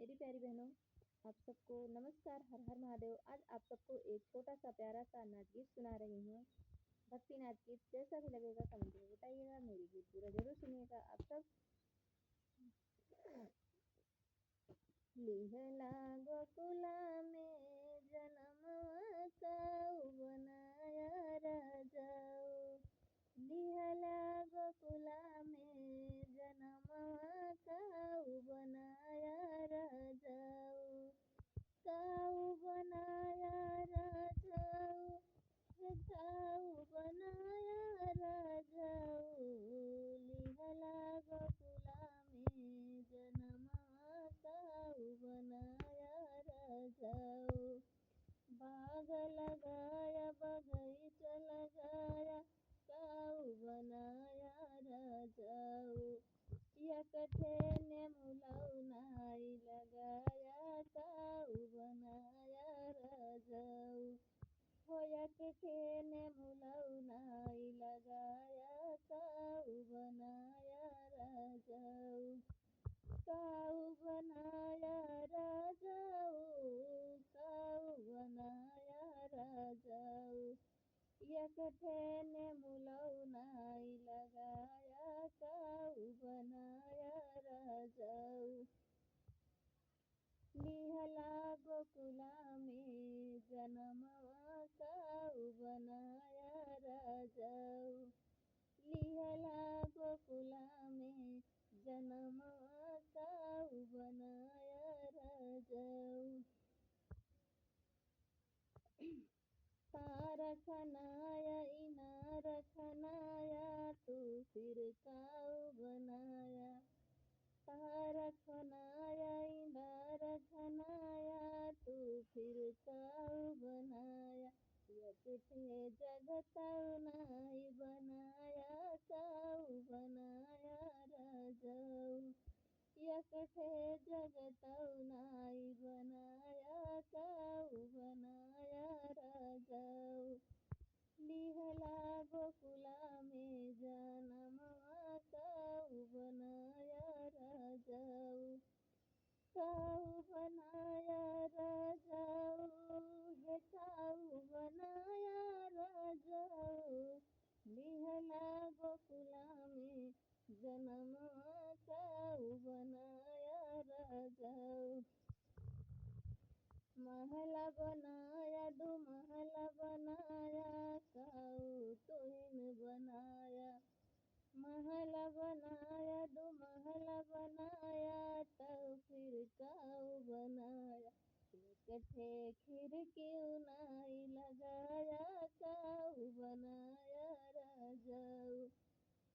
मेरी प्यारी बहनों, आप सबको नमस्कार। हर हर महादेव। आज आप सबको एक छोटा सा प्यारा सा नाच गीत सुना रही हूँ। भक्ति नाच गीत जैसा भी लगेगा कमेंट में बताइएगा। मेरी गीत पूरा जरूर सुनिएगा आप सब। लिहला गोकुला में जन्मवा काऊ बनाया राजाऊ। लिहला गोकुला में जन्मवा काऊ बनाया राजाऊ। काऊ बनाया राजाऊ, हे काऊ बनाया राजाऊ। लिहला गोकुला में जन्मवा काऊ बनाया राजाऊ। बाग लगाया बगीचा लगाया काऊ बनाया राजाऊ। एकठे ने मुलाऊ नाई लगाया काऊ बनाया राजाऊ। हो एकठे ने मुलाऊ नाई लगाया काऊ बनाया राजाऊ। काऊ बनाया राजाऊ, काऊ बनाया राजाऊ। एकठे ने मुलाऊ नाई लगाया काऊ बनाया राजाऊ। लिहला गोकुला में जन्मवा काऊ बनाया राजाऊ। लिहला गोकुला में जन्मवा काऊ बनाया राजाऊ। तार खनाया इनार खनाया तू फिर काऊ बनाया। तार खनाया इनार खनाया तू फिर काऊ बनाया। एकठे जगताऊ नाई बनाया काऊ बनाया राजाऊ। एकठे जगताऊ नाई बनाया काऊ बनाया राजाऊ। लिहला गोकुला में जन्मवा काऊ बनाया राजाऊ। काऊ बनाया राजाऊ, हे काऊ बनाया राजाऊ। लिहला गोकुला में जन्मवा काऊ बनाया राजाऊ। महला बनाया दो महला बनाया काऊ तुहिन बनाया। महला बनाया दो महला बनाया तब फिर काऊ बनाया। एकठे खिड़की नाई लगाया काऊ बनाया राजाऊ।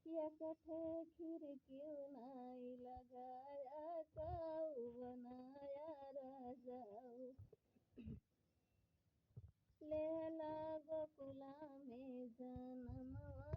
एकठे खिड़की नाई लगाया काऊ बनाया राजाऊ। लेहला गोकुला में जन्मवा